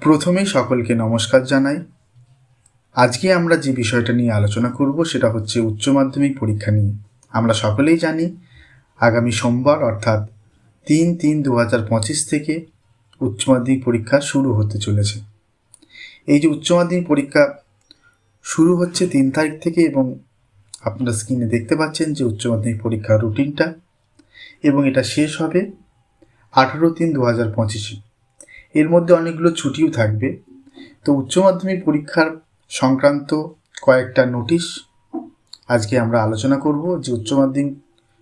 প্রথমেই সকলকে নমস্কার জানাই। আজকে আমরা যে বিষয়টা নিয়ে আলোচনা করব সেটা হচ্ছে উচ্চ মাধ্যমিক পরীক্ষা নিয়ে। আমরা সকলেই জানি আগামী সোমবার অর্থাৎ 3/3/2025 থেকে উচ্চ মাধ্যমিক পরীক্ষা শুরু হতে চলেছে। এই যে উচ্চ মাধ্যমিক পরীক্ষা শুরু হচ্ছে 3 তারিখ থেকে এবং আপনারা স্ক্রিনে দেখতে পাচ্ছেন যে উচ্চ মাধ্যমিক পরীক্ষার রুটিনটা, এবং এটা শেষ হবে 18/3/2025। এর মধ্যে অনেকগুলো ছুটিও থাকবে। তো উচ্চ মাধ্যমিক পরীক্ষার সংক্রান্ত কয়েকটা নোটিশ আজকে আমরা আলোচনা করব। যে উচ্চ মাধ্যমিক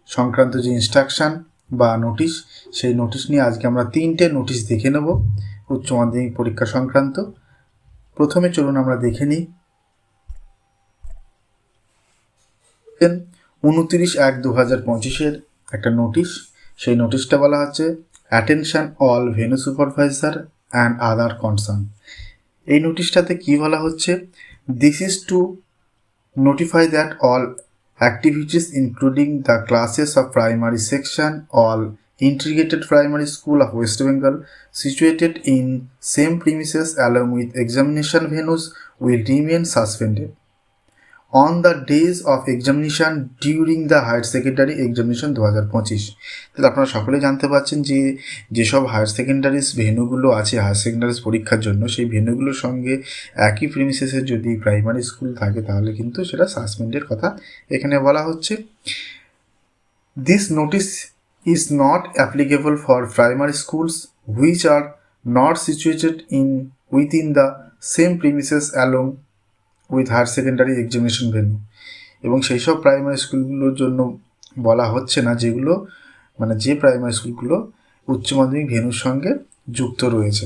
সংক্রান্ত যে ইনস্ট্রাকশান বা নোটিশ, সেই নোটিশ নিয়ে আজকে আমরা 3টে নোটিশ দেখে নেব উচ্চ মাধ্যমিক পরীক্ষা সংক্রান্ত। প্রথমে চলুন আমরা দেখে নিই 29/1/2025 একটা নোটিশ। সেই নোটিশটা বলা হচ্ছে attention all venue supervisor and other concern. এই নোটিশটাতে কি বলা হচ্ছে, this is to notify that all activities including the classes of primary section all integrated primary school of West Bengal situated in same premises along with examination venues will remain suspended on the days of examination during the higher secondary examination 2025। তাহলে আপনারা সকলে জানতে পারছেন যে যেসব higher secondaries ভেন্যুগুলো আছে higher secondaries পরীক্ষার জন্য, সেই ভেন্যুগুলোর সঙ্গে একই প্রিমিসেসে যদি প্রাইমারি স্কুল থাকে তাহলে কিন্তু সেটা সাসপেন্ডের কথা এখানে বলা হচ্ছে। This notice is not applicable for primary schools which are not situated within the same premises along with higher secondary examination venue. এবং সেই সব প্রাইমারি স্কুলগুলোর জন্য বলা হচ্ছে না যেগুলো যে প্রাইমারি স্কুলগুলো উচ্চ মাধ্যমিক ভেন্যুর সঙ্গে যুক্ত রয়েছে।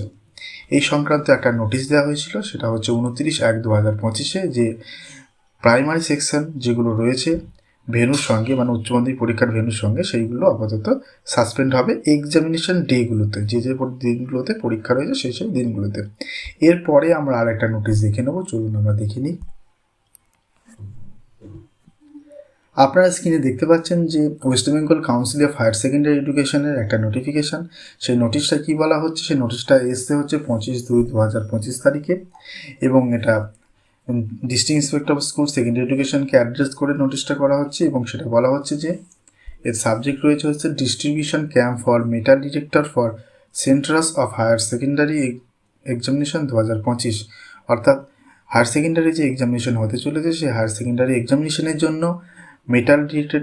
এই সংক্রান্ত একটা নোটিশ দেওয়া হয়েছিল, সেটা হচ্ছে 29/1/2025 যে প্রাইমারি সেকশন যেগুলো রয়েছে ভেন্যুর সঙ্গে উচ্চ মাধ্যমিক পরীক্ষার ভেন্যুর সঙ্গে, সেইগুলো আপাতত সাসপেন্ড হবে এক্সামিনেশন ডেগুলোতে, যে দিনগুলোতে পরীক্ষা রয়েছে সেই সব দিনগুলোতে। এরপরে আমরা আর একটা নোটিশ দেখে নেব, চলুন আমরা দেখে নিই। আপনারা স্ক্রিনে দেখতে পাচ্ছেন যে West Bengal council of higher secondary এডুকেশনের একটা নোটিফিকেশান। সেই নোটিশটা কী বলা হচ্ছে, সেই নোটিশটা এসছে হচ্ছে 25/2/2025 তারিখে, এবং এটা district inspector of school secondary এডুকেশনকে অ্যাড্রেস করে নোটিশটা করা হচ্ছে। এবং সেটা বলা হচ্ছে যে এর সাবজেক্ট রয়েছে হচ্ছে distribution camp for metal detector for centres of higher secondary examination 2025। অর্থাৎ হায়ার সেকেন্ডারি যে এক্সামিনেশন হতে চলেছে সেই হায়ার সেকেন্ডারি এক্সামিনেশনের জন্য মেটাল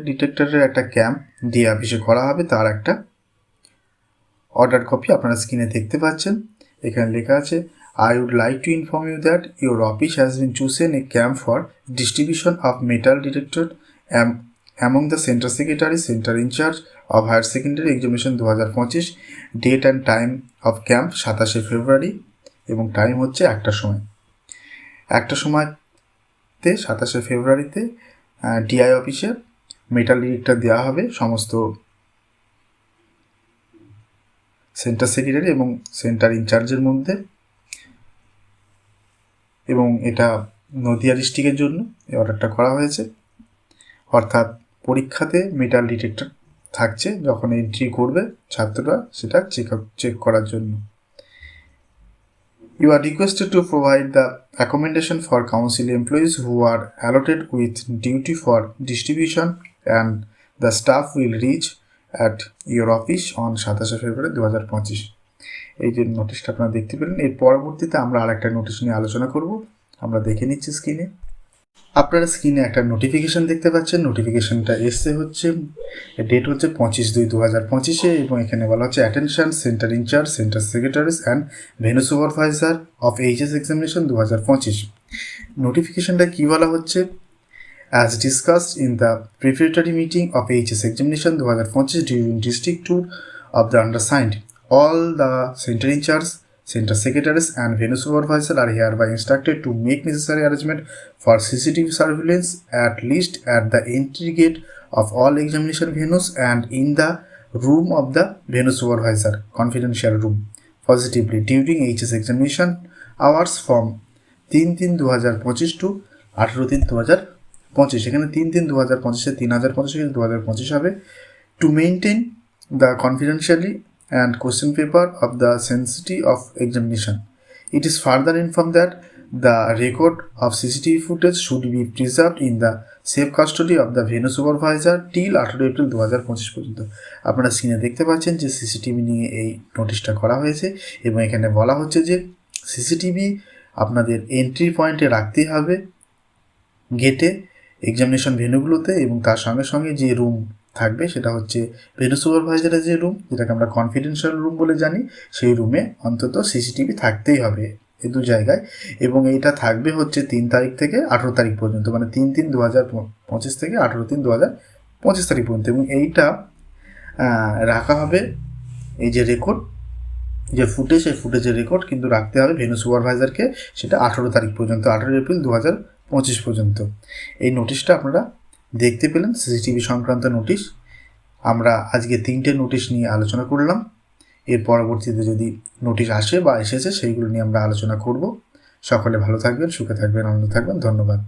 ডিটেক্টরের একটা ক্যাম্প ডিএ অফিসে করা হবে। তার একটা অর্ডার কপি আপনারা স্ক্রিনে দেখতে পাচ্ছেন। এখানে লেখা আছে, I would like to inform you that your office has been chosen a camp for distribution of metal detector among the center secretary, center in charge of higher secondary examination 2025. Date and time of camp 27 ফেব্রুয়ারি এবং time হচ্ছে 1টার সময়। 1টার সময়তে 27 ফেব্রুয়ারিতে DI অফিসে metal detector দেওয়া হবে সমস্ত centre secretary এবং সেন্টার ইনচার্জের মধ্যে। এবং এটা নদিয়া ডিস্ট্রিক্টের জন্য এই অর্ডারটা করা হয়েছে। অর্থাৎ পরীক্ষাতে মেটাল ডিটেক্টর থাকছে, যখন এন্ট্রি করবে ছাত্ররা সেটা চেক করার জন্য। You are requested to provide the accommodation for council employees who are allotted with duty for distribution, and the staff will reach at your office on 27 ফেব্রুয়ারি 2025। এই যে নোটিশটা আপনারা দেখতে পেলেন। এর পরবর্তীতে আমরা আরেকটা নোটিশ নিয়ে আলোচনা করব, আমরা দেখে নিচ্ছি স্ক্রিনে। আপনারা স্ক্রিনে একটা নোটিফিকেশান দেখতে পাচ্ছেন। নোটিফিকেশানটা এসছে হচ্ছে, ডেট হচ্ছে 25/2/2025 এবং এখানে বলা হচ্ছে attention centre in charge, centre secretaries and venue supervisor of HS examination 2025। নোটিফিকেশানটা কী বলা হচ্ছে, as discussed in the preparatory meeting of HS examination 2025 during district tour of the undersigned, all the center in charge, center secretaries and venue supervisor are hereby instructed to make necessary arrangement for CCTV surveillance at least at the entry gate of all examination venues and in the room of the venue supervisor, confidential room, positively during HS examination hours from 3/3/2025 to 18/3/2025। এখানে 3/3/2025 3025 2025 হবে। To maintain the confidentiality and question paper of the sensitivity of examination It is further informed that the record of CCTV footage should be preserved in the safe custody of the venue supervisor till 18 April 2025 পর্যন্ত। আপনারা স্ক্রিনে দেখতে পাচ্ছেন যে CCTV নিয়ে এই নোটিশটা করা হয়েছে এবং এখানে বলা হচ্ছে যে সিসিটিভি আপনাদের এন্ট্রি পয়েন্টে রাখতেই হবে, গেটে, এক্সামিনেশন ভেন্যুগুলোতে, এবং তার সঙ্গে সঙ্গে যে রুম থাকবে সেটা হচ্ছে ভেন্যু সুপারভাইজারের যে রুম, যেটাকে আমরা কনফিডেন্সিয়াল রুম বলে জানি, সেই রুমে অন্তত সিসিটিভি থাকতেই হবে এই দু জায়গায়। এবং এইটা থাকবে হচ্ছে 3 তারিখ থেকে 18 তারিখ পর্যন্ত, মানে 3/3/2025 থেকে 18/3/2025 তারিখ পর্যন্ত। এবং এইটা রাখা হবে, এই যে রেকর্ড, যে ফুটেজ, এই ফুটেজের রেকর্ড কিন্তু রাখতে হবে ভেন্যু সুপারভাইজারকে, সেটা 18 তারিখ পর্যন্ত, 18 এপ্রিল 2025 পর্যন্ত। এই নোটিশটা আপনারা দেখতে পেলেন, সিসিটিভি সংক্রান্ত নোটিশ। আমরা আজকে 3টে নোটিশ নিয়ে আলোচনা করলাম। এর পরবর্তীতে যদি নোটিশ আসে বা এসেছে সেইগুলো নিয়ে আমরা আলোচনা করব। সকলে ভালো থাকবেন, সুখে থাকবেন, আনন্দ থাকবেন। ধন্যবাদ।